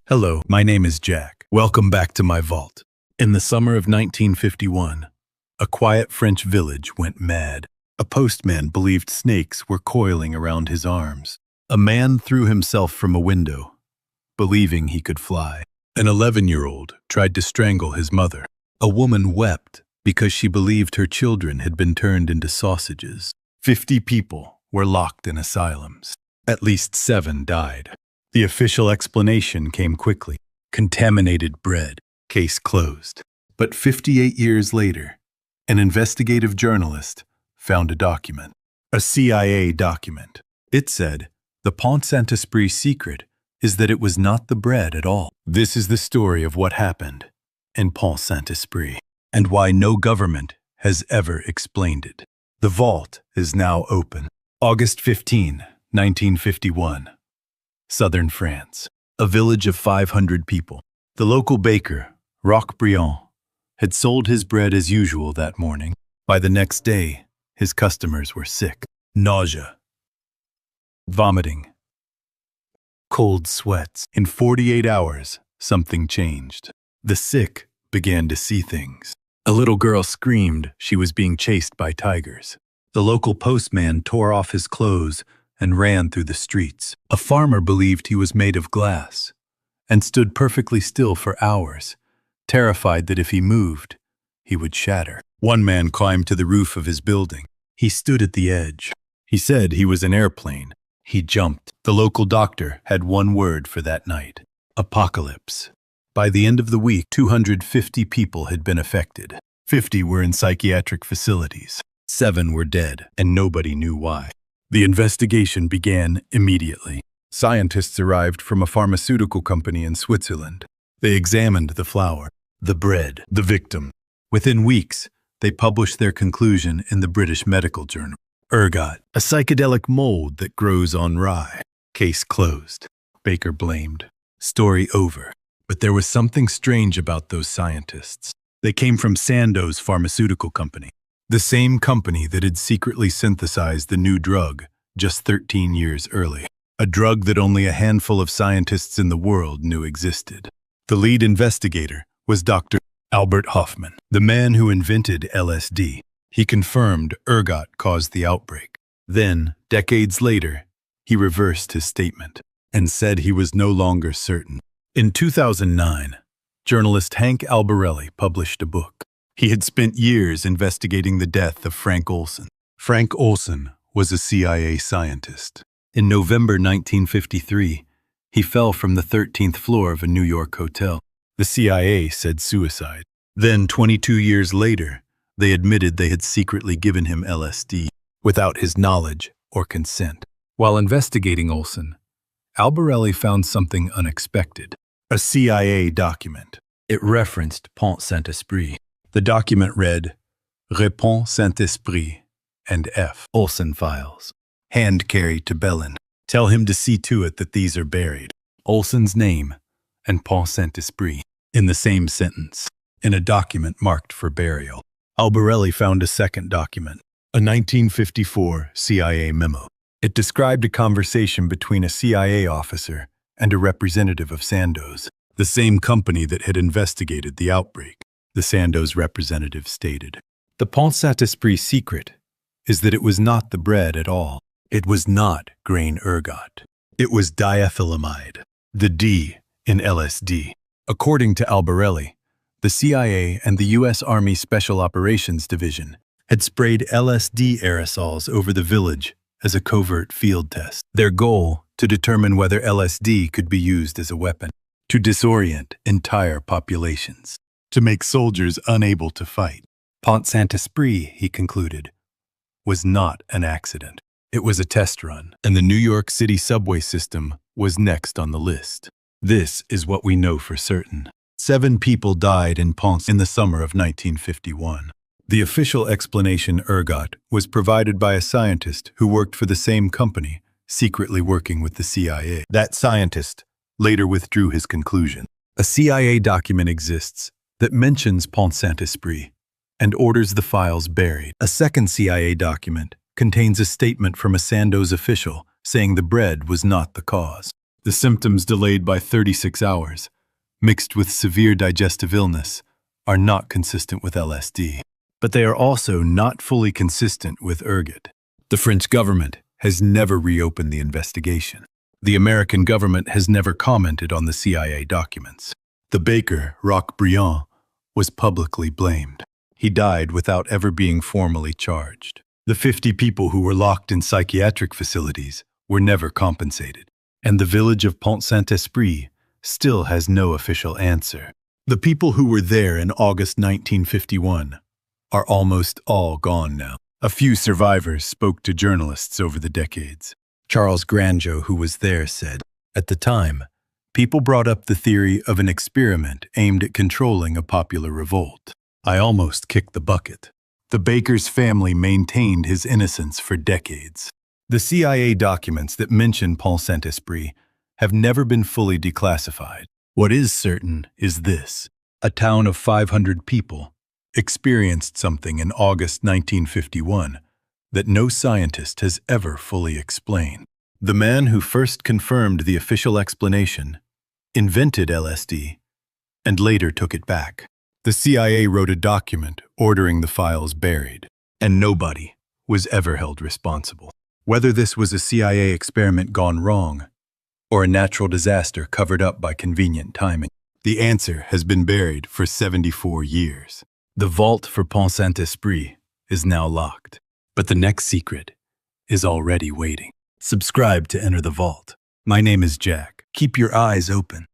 Hello, my name is Jack. Welcome back to my vault. In the summer of 1951, a quiet French village went mad. A postman believed snakes were coiling around his arms. A man threw himself from a window, believing he could fly. An 11-year-old tried to strangle his mother. A woman wept because she believed her children had been turned into sausages. 50 people were locked in asylums. At least 7 died. The official explanation came quickly. Contaminated bread. Case closed. But 58 years later, an investigative journalist found a document. A CIA document. It said, the Pont-Saint-Esprit secret is that it was not the bread at all. This is the story of what happened in Pont-Saint-Esprit and why no government has ever explained it. The vault is now open. August 15, 1951. Southern France. A village of 500 people. The local baker, Roquebriand, had sold his bread as usual that morning. By the next day, his customers were sick. Nausea. Vomiting. Cold sweats. In 48 hours, something changed. The sick began to see things. A little girl screamed she was being chased by tigers. The local postman tore off his clothes and ran through the streets. A farmer believed he was made of glass and stood perfectly still for hours, terrified that if he moved, he would shatter. One man climbed to the roof of his building. He stood at the edge. He said he was an airplane. He jumped. The local doctor had one word for that night: apocalypse. By the end of the week, 250 people had been affected. 50 were in psychiatric facilities. 7 were dead, and nobody knew why. The investigation began immediately. Scientists arrived from a pharmaceutical company in Switzerland. They examined the flour, the bread, the victim. Within weeks, they published their conclusion in the British Medical Journal. Ergot, a psychedelic mold that grows on rye. Case closed. Baker blamed. Story over. But there was something strange about those scientists. They came from Sandoz Pharmaceutical Company, the same company that had secretly synthesized the new drug just 13 years early. A drug that only a handful of scientists in the world knew existed. The lead investigator was Dr. Albert Hofmann, the man who invented LSD. He confirmed ergot caused the outbreak. Then, decades later, he reversed his statement and said he was no longer certain. In 2009, journalist Hank Albarelli published a book. He had spent years investigating the death of Frank Olson. Frank Olson was a CIA scientist. In November 1953, he fell from the 13th floor of a New York hotel. The CIA said suicide. Then, 22 years later, they admitted they had secretly given him LSD without his knowledge or consent. While investigating Olson, Albarelli found something unexpected. A CIA document. It referenced Pont-Saint-Esprit. The document read, Pont-Saint-Esprit and F. Olson files. Hand carry to Bellin. Tell him to see to it that these are buried. Olson's name and Pont-Saint-Esprit in the same sentence, in a document marked for burial. Albarelli found a second document, a 1954 CIA memo. It described a conversation between a CIA officer and a representative of Sandoz, the same company that had investigated the outbreak. The Sandoz representative stated, the Pont-Saint-Esprit secret is that it was not the bread at all. It was not grain ergot. It was diethylamide, the D in LSD. According to Albarelli, the CIA and the U.S. Army Special Operations Division had sprayed LSD aerosols over the village as a covert field test. Their goal, to determine whether LSD could be used as a weapon, to disorient entire populations, to make soldiers unable to fight. Pont-Saint-Esprit, he concluded, was not an accident. It was a test run, and the New York City subway system was next on the list. This is what we know for certain. 7 people died in Pont in the summer of 1951. The official explanation ergot was provided by a scientist who worked for the same company, secretly working with the CIA. That scientist later withdrew his conclusion. A CIA document exists that mentions Pont-Saint-Esprit and orders the files buried. A second CIA document contains a statement from a Sandoz official saying the bread was not the cause. The symptoms delayed by 36 hours, mixed with severe digestive illness, are not consistent with LSD. But they are also not fully consistent with ergot. The French government has never reopened the investigation. The American government has never commented on the CIA documents. The baker, Roch Briand, was publicly blamed. He died without ever being formally charged. The 50 people who were locked in psychiatric facilities were never compensated. And the village of Pont-Saint-Esprit still has no official answer. The people who were there in August 1951 are almost all gone now. A few survivors spoke to journalists over the decades. Charles Grangeau, who was there, said, "At the time, people brought up the theory of an experiment aimed at controlling a popular revolt. I almost kicked the bucket." The baker's family maintained his innocence for decades. The CIA documents that mention Pont-Saint-Esprit have never been fully declassified. What is certain is this: a town of 500 people experienced something in August 1951 that no scientist has ever fully explained. The man who first confirmed the official explanation invented LSD and later took it back. The CIA wrote a document ordering the files buried, and nobody was ever held responsible. Whether this was a CIA experiment gone wrong or a natural disaster covered up by convenient timing, the answer has been buried for 74 years. The vault for Pont-Saint-Esprit is now locked, but the next secret is already waiting. Subscribe to enter the vault. My name is Jack. Keep your eyes open.